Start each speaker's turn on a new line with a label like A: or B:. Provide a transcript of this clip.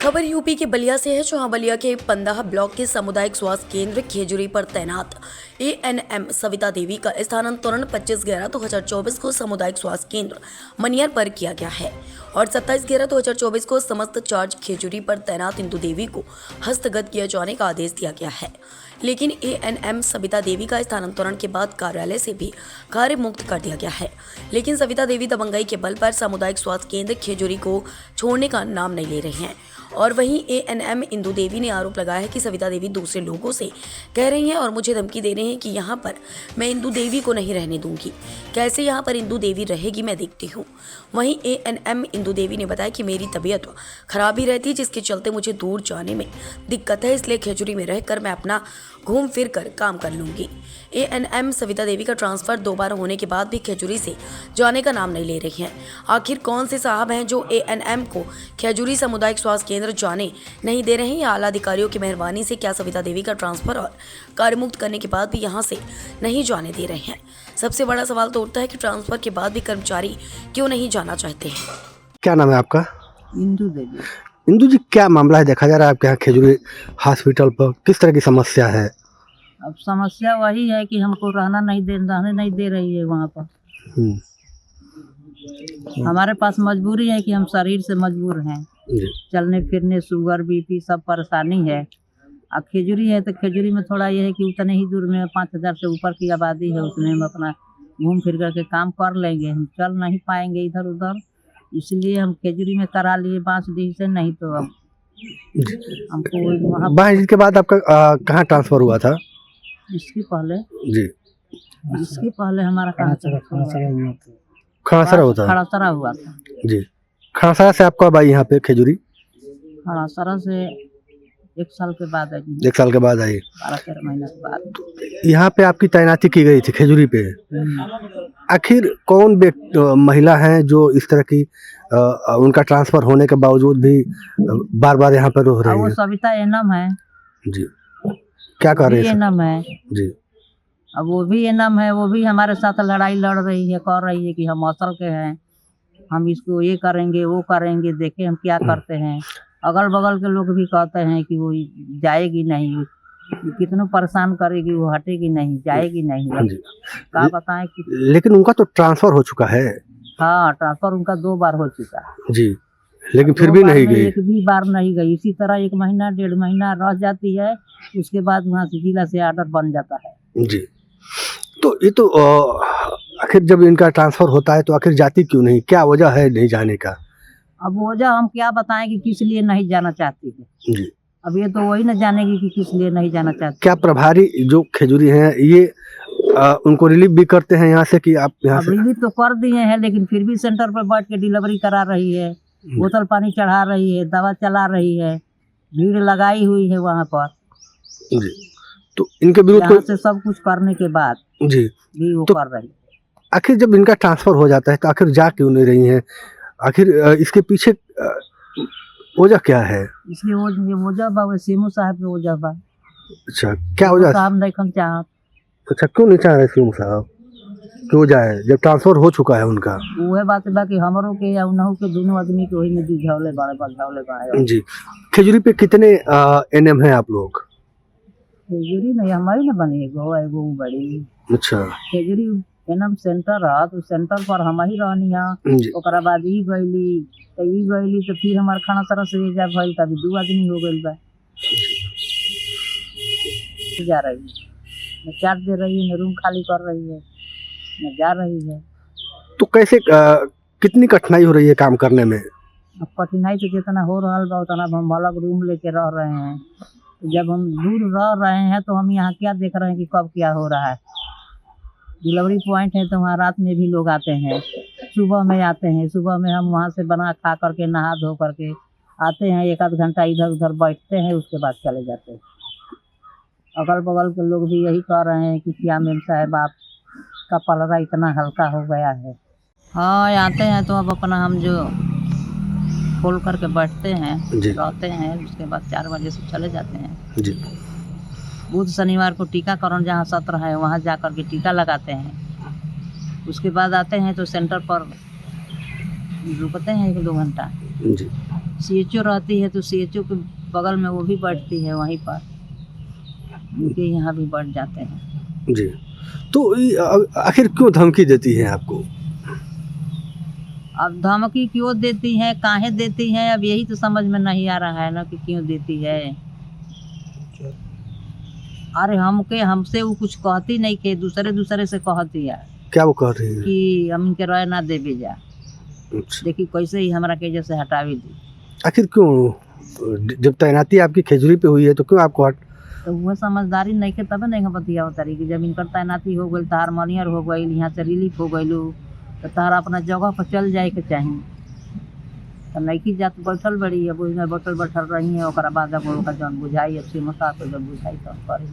A: खबर यूपी के बलिया से है, जहां बलिया के पंदाह ब्लॉक के सामुदायिक स्वास्थ्य केंद्र खेजूरी पर तैनात एएनएम सविता देवी का स्थानांतरण 25/11/2024 को सामुदायिक स्वास्थ्य केंद्र मनियर पर किया गया है और 27/11/2024 को समस्त चार्ज खेजूरी पर तैनात इंदु देवी को हस्तगत किए जाने का आदेश दिया गया है। लेकिन एएनएम सविता देवी का स्थानांतरण के बाद कार्यालय से भी कार्य मुक्त कर दिया गया है। लेकिन सविता देवी दबंगई के बल पर सामुदायिक स्वास्थ्य केंद्र खेजूरी को छोड़ने का नाम नहीं ले रहे हैं। और वहीं एएनएम इंदु देवी ने आरोप लगाया है कि सविता देवी दूसरे लोगों से कह रही हैं और मुझे धमकी दे रहे हैं कि यहाँ पर मैं इंदु देवी को नहीं रहने दूंगी। कैसे यहाँ पर इंदु देवी रहेगी, मैं देखती हूँ। वहीं एएनएम इंदु देवी ने बताया कि मेरी तबीयत खराब ही रहती है, जिसके चलते मुझे दूर जाने में दिक्कत है, इसलिए खेजूरी में रहकर मैं अपना घूम फिर कर काम कर लूंगी। एएनएम सविता देवी का ट्रांसफर 2 बार होने के बाद भी खेजूरी से जाने का नाम नहीं ले रही हैं। आखिर कौन से साहब हैं जो एएनएम को खेजूरी सामुदायिक स्वास्थ्य केंद्र जाने नहीं दे रहे हैं? आला अधिकारियों की मेहरबानी से क्या सविता देवी का ट्रांसफर और कार्यमुक्त करने के बाद भी यहाँ से नहीं जाने दे रहे हैं? सबसे बड़ा सवाल तो उठता है कि ट्रांसफर के बाद भी कर्मचारी क्यों नहीं जाना चाहते हैं।
B: क्या नाम है आपका?
C: इंदु देवी।
B: इंदु जी, क्या मामला है? देखा जा रहा है आपके यहाँ खेजूरी हॉस्पिटल पर किस तरह की समस्या है?
C: अब समस्या वही है कि हमको रहने नहीं दे रही है वहाँ पर। हमारे पास मजबूरी है कि हम शरीर से मजबूर हैं, चलने फिरने, शुगर बीपी सब परेशानी है। अब खेजूरी है तो खेजूरी में थोड़ा ये है कि उतने ही दूर में 5000 से ऊपर की आबादी है, उसमें हम अपना घूम फिर करके काम कर लेंगे। हम चल नहीं पाएंगे इधर उधर, इसलिए हम खेजूरी में करा लिए बांसडीह से। नहीं तो अब हमको वहाँ
B: बांसडीह के बाद आपका कहाँ ट्रांसफर हुआ था?
C: इसके पहले
B: जी,
C: इसके पहले हमारा खड़ासरा
B: होता
C: हुआ था
B: जी। खड़ासरा से आपका भाई यहाँ पे खेजूरी?
C: खड़ासरा से 1 साल के बाद आई।
B: 1 साल के बाद आई।
C: 12-13 महीने के बाद
B: यहाँ पे आपकी तैनाती की गई थी खेजूरी पे। आखिर कौन महिला है जो इस तरह की उनका ट्रांसफर होने के बावजूद भी बार बार यहाँ पर रह रही है?
C: वो सविता एनम है
B: जी। क्या कर रही है?
C: एनम है
B: जी।
C: अब वो भी एनम है, वो भी हमारे साथ लड़ाई लड़ रही है, कह रही है कि हम असल के हैं, हम इसको ये करेंगे वो करेंगे, देखे हम क्या करते हैं। अगल बगल के लोग भी कहते हैं कि वो जाएगी नहीं, कितनों परेशान करेगी, वो हटेगी नहीं, जाएगी नहीं। क्या बताएं कि
B: लेकिन उनका तो ट्रांसफर हो चुका है।
C: हाँ, ट्रांसफर उनका 2 बार हो चुका है
B: जी, लेकिन फिर भी नहीं गई।
C: एक भी बार नहीं गई। इसी तरह 1 महीना 1.5 महीना रह जाती है, उसके बाद वहाँ से जिला से आर्डर बन जाता है।
B: जी, तो ये तो आखिर जब इनका ट्रांसफर होता है तो आखिर जाती क्यों नहीं? क्या वजह है नहीं जाने का?
C: अब वजह हम क्या बताएं कि किस लिए नहीं जाना चाहती है।
B: जी,
C: अब ये तो वही न जानेगी कि किस लिए नहीं जाना चाहती।
B: क्या प्रभारी जो खेजूरी हैं ये उनको रिलीव भी करते हैं यहाँ से कि आप यहाँ से?
C: रिलीव तो कर दिए हैं, लेकिन फिर भी सेंटर पर बैठ के डिलीवरी करा रही है, बोतल पानी चढ़ा रही है, दवा चला रही है, भीड़ लगाई हुई है वहाँ पर।
B: जी, तो इनके विरुद्ध
C: से सब कुछ करने के बाद
B: जी
C: भी वो
B: तो
C: कर रही है।
B: आखिर जब इनका ट्रांसफर हो जाता है तो आखिर जा क्यों नहीं रही हैं? आखिर इसके पीछे वजह क्या है?
C: इसलिए वो वजह बा सीमू साहब के वजह बा।
B: अच्छा, क्या वजह?
C: साहब नहीं हम चाहत।
B: अच्छा, क्यों नहीं चाह रहे सीमू साहब क्यों जाए जब ट्रांसफर हो चुका है उनका?
C: वह बात बा कि हमरों के या उनहु के दोनों आदमी के वही में दिझौले बाड़े।
B: जी, खेजूरी पे कितने एनएम हैं आप लोग?
C: खेजूरी नहीं हमारी न बनी एगो बड़ी।
B: अच्छा,
C: खेजूरी एनम सेंटर है, तो सेंटर पर हम ही रहनी है। ओकरा बाद ई गईली तो फिर हमारे खड़ासरा से जा भइल, तभी 2 आदमी हो गइल बा। जा रही है न चार्ज दे रही है, न रूम खाली कर रही है, न जा रही है।
B: तो कैसे कितनी कठिनाई हो रही है काम करने में?
C: अब कठिनाई तो जितना हो रहा बा उतना हम अलग रूम लेके रह रहे हैं। जब हम दूर रह रहे हैं तो हम यहाँ क्या देख रहे हैं कि कब क्या हो रहा है। डिलीवरी पॉइंट है तो वहाँ रात में भी लोग आते हैं, सुबह में आते हैं। सुबह में हम वहाँ से बना खा करके नहा धो करके आते हैं, 1 आध घंटा इधर उधर बैठते हैं, उसके बाद चले जाते हैं। अगल बगल के लोग भी यही कह रहे हैं कि क्या मेम साहब आपका पलड़ा इतना हल्का हो गया है। हाँ, आते हैं तो अब अपना हम जो खोल करके बैठते हैं, रहते हैं, उसके बाद 4 बजे से चले जाते हैं।
B: जी,
C: बुध शनिवार को टीकाकरण जहाँ सत्र है वहाँ जा कर के टीका लगाते हैं। उसके बाद आते हैं तो सेंटर पर रुकते हैं 1-2 घंटा।
B: जी।
C: सीएचओ रहती है तो सीएचओ के बगल में वो भी बैठती है, वहीं पर उनके यहाँ भी बैठ जाते हैं।
B: जी। तो आखिर क्यों धमकी देती हैं आपको?
C: अब धमकी क्यों देती है, काहे देती है, अब यही तो समझ में नहीं आ रहा है ना कि क्यों देती है। अरे हमसे वो कुछ कहती नहीं के, दूसरे से कहती है
B: क्या वो कह रही है?
C: कि हम इनके रह ना दे भेजा,
B: अच्छा।
C: देखी कैसे ही हमारा के जैसे हटावी दी।
B: आखिर क्यों? जब तैनाती आपकी खेजूरी पे हुई है तो क्यों आपको
C: तो वो समझदारी नहीं के तब नहीं बतिया तारी कि जब इनकर तैनाती हो गई, तार मनियर हो गई, यहाँ से रिलीफ हो गई, तो तार अपना जगह पर चल जाए के चाहिए। तो नईकी जात बैठल बड़ी, अब उसमें बैठल रही है, और बाद जब जौन बुझाई अच्छी मसा तो जब बुझाई तो करी।